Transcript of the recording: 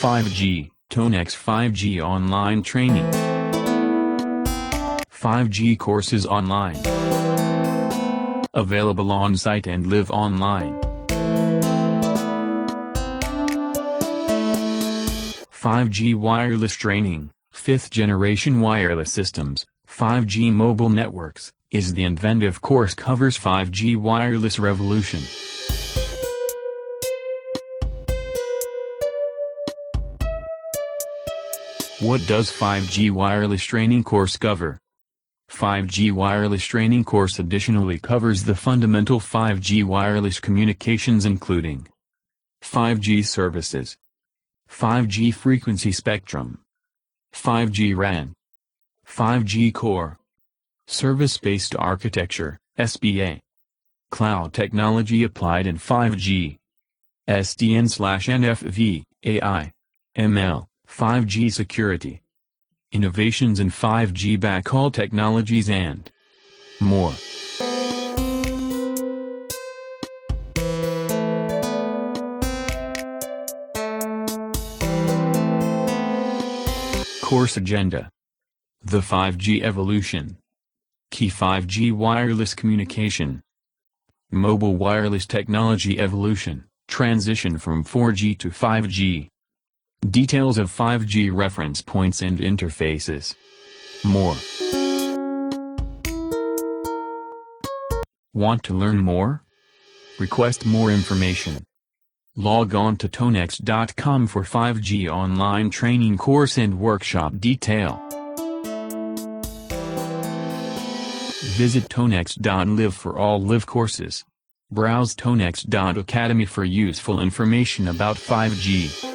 5G, Tonex 5G online training. 5G courses online. Available on-site and live online. 5G wireless training, 5th generation wireless systems, 5G mobile networks, is the inventive course covers 5G wireless revolution. What does 5G wireless training course cover? 5G wireless training course additionally covers the fundamental 5G wireless communications including 5G services, 5G frequency spectrum, 5G RAN, 5G core, service-based architecture, SBA, cloud technology applied in 5G, SDN/NFV, AI, ML, 5G security, innovations in 5G backhaul technologies and more. Course agenda. The 5G evolution. Key 5G wireless communication. Mobile wireless technology evolution, transition from 4G to 5G. Details of 5G reference points and interfaces. More. Want to learn more? Request more information. Log on to tonex.com for 5G online training course and workshop detail. Visit tonex.live for all live courses. Browse tonex.academy for useful information about 5G.